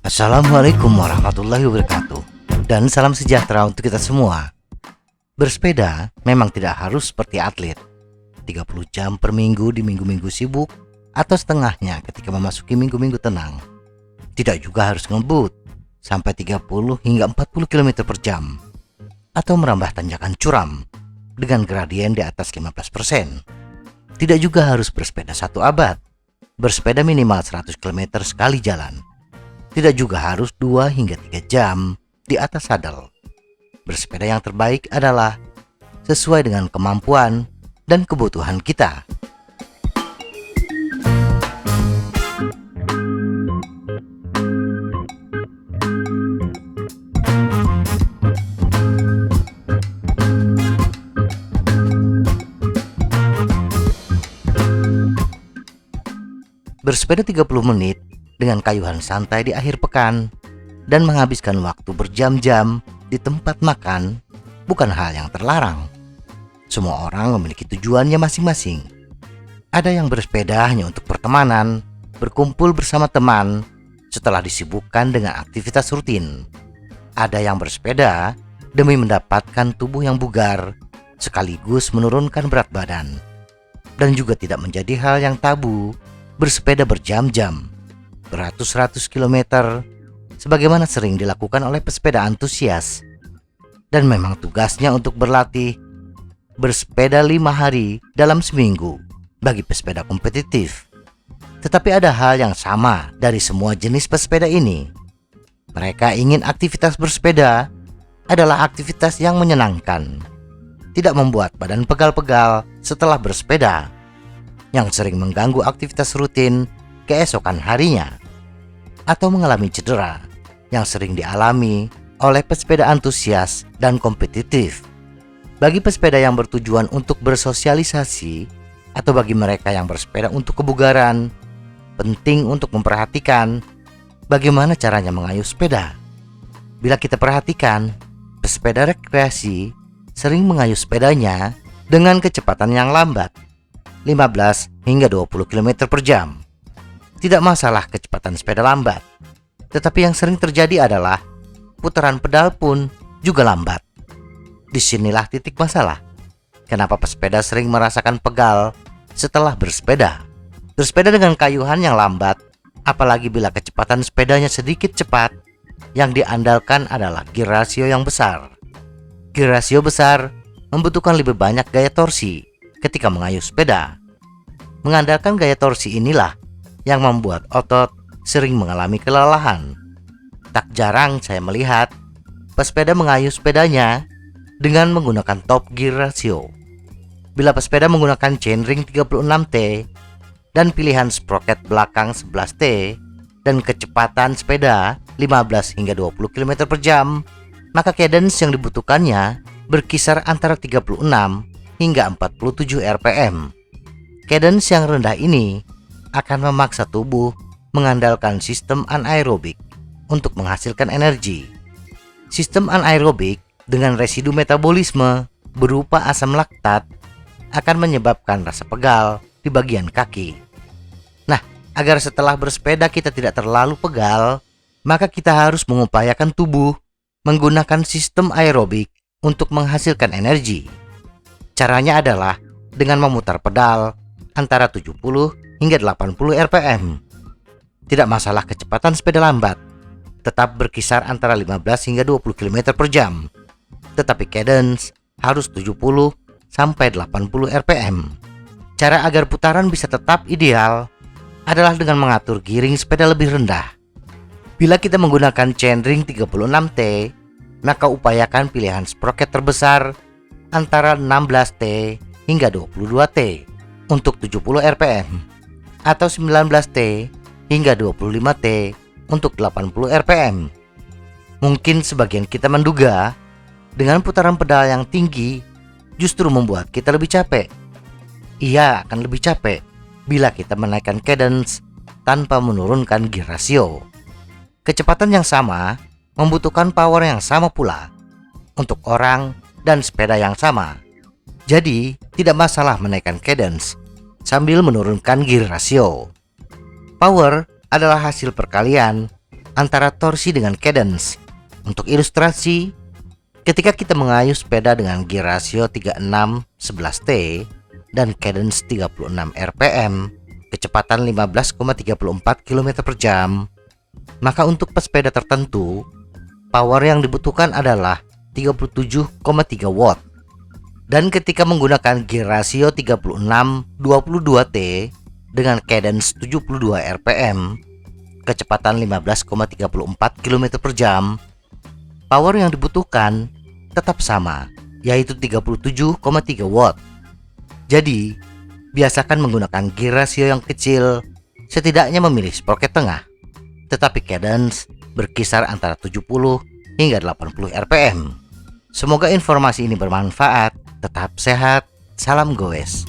Assalamualaikum warahmatullahi wabarakatuh. Dan salam sejahtera untuk kita semua. Bersepeda memang tidak harus seperti atlet 30 jam per minggu di minggu-minggu sibuk, atau setengahnya ketika memasuki minggu-minggu tenang. Tidak juga harus ngebut sampai 30 hingga 40 km per jam, atau merambah tanjakan curam dengan gradien di atas 15%. Tidak juga harus bersepeda 1 abad, bersepeda minimal 100 km sekali jalan. Tidak juga harus 2 hingga 3 jam di atas sadel. Bersepeda yang terbaik adalah sesuai dengan kemampuan dan kebutuhan kita. Bersepeda 30 menit dengan kayuhan santai di akhir pekan dan menghabiskan waktu berjam-jam di tempat makan bukan hal yang terlarang. Semua orang memiliki tujuannya masing-masing. Ada yang bersepeda hanya untuk pertemanan, berkumpul bersama teman setelah disibukkan dengan aktivitas rutin. Ada yang bersepeda demi mendapatkan tubuh yang bugar sekaligus menurunkan berat badan. Dan juga tidak menjadi hal yang tabu bersepeda berjam-jam, beratus-ratus kilometer, sebagaimana sering dilakukan oleh pesepeda antusias. Dan memang tugasnya untuk berlatih bersepeda 5 hari dalam seminggu bagi pesepeda kompetitif. Tetapi ada hal yang sama dari semua jenis pesepeda ini. Mereka ingin aktivitas bersepeda adalah aktivitas yang menyenangkan, tidak membuat badan pegal-pegal setelah bersepeda, yang sering mengganggu aktivitas rutin keesokan harinya, atau mengalami cedera yang sering dialami oleh pesepeda antusias dan kompetitif. Bagi pesepeda yang bertujuan untuk bersosialisasi atau bagi mereka yang bersepeda untuk kebugaran, penting untuk memperhatikan bagaimana caranya mengayuh sepeda. Bila kita perhatikan, pesepeda rekreasi sering mengayuh sepedanya dengan kecepatan yang lambat, 15 hingga 20 km per jam. Tidak masalah kecepatan sepeda lambat, tetapi yang sering terjadi adalah putaran pedal pun juga lambat. Disinilah titik masalah. Kenapa pesepeda sering merasakan pegal setelah bersepeda? Bersepeda dengan kayuhan yang lambat, apalagi bila kecepatan sepedanya sedikit cepat, yang diandalkan adalah gear ratio yang besar. Gear ratio besar membutuhkan lebih banyak gaya torsi ketika mengayuh sepeda. Mengandalkan gaya torsi inilah yang membuat otot sering mengalami kelelahan. Tak jarang saya melihat pesepeda mengayuh sepedanya dengan menggunakan top gear ratio. Bila pesepeda menggunakan chainring 36T dan pilihan sprocket belakang 11T dan kecepatan sepeda 15 hingga 20 km per jam, maka cadence yang dibutuhkannya berkisar antara 36 hingga 47 rpm. Cadence yang rendah ini akan memaksa tubuh mengandalkan sistem anaerobik untuk menghasilkan energi. Sistem anaerobik dengan residu metabolisme berupa asam laktat akan menyebabkan rasa pegal di bagian kaki. Nah, agar setelah bersepeda kita tidak terlalu pegal, maka kita harus mengupayakan tubuh menggunakan sistem aerobik untuk menghasilkan energi. Caranya adalah dengan memutar pedal antara 70 hingga 80 rpm. Tidak masalah kecepatan sepeda lambat, tetap berkisar antara 15 hingga 20 km per jam. Tetapi cadence harus 70 sampai 80 rpm. Cara agar putaran bisa tetap ideal adalah dengan mengatur giring sepeda lebih rendah. Bila kita menggunakan chainring 36T, maka upayakan pilihan sprocket terbesar antara 16T hingga 22T untuk 70 rpm atau 19T hingga 25T untuk 80 rpm. Mungkin sebagian kita menduga dengan putaran pedal yang tinggi justru membuat kita lebih capek. Ia akan lebih capek bila kita menaikkan cadence tanpa menurunkan gear ratio. Kecepatan yang sama membutuhkan power yang sama pula untuk orang dan sepeda yang sama. Jadi tidak masalah menaikkan cadence sambil menurunkan gear ratio. Power adalah hasil perkalian antara torsi dengan cadence. Untuk ilustrasi, ketika kita mengayuh sepeda dengan gear rasio 36-11T dan cadence 36 rpm, kecepatan 15,34 km per jam, maka untuk pesepeda tertentu, power yang dibutuhkan adalah 37,3 watt. Dan ketika menggunakan gear rasio 36-22T dengan cadence 72 rpm, kecepatan 15,34 km per jam, power yang dibutuhkan tetap sama, yaitu 37,3 watt. Jadi, biasakan menggunakan gear rasio yang kecil, setidaknya memilih sprocket tengah, tetapi cadence berkisar antara 70 hingga 80 rpm. Semoga informasi ini bermanfaat. Tetap sehat, salam goes.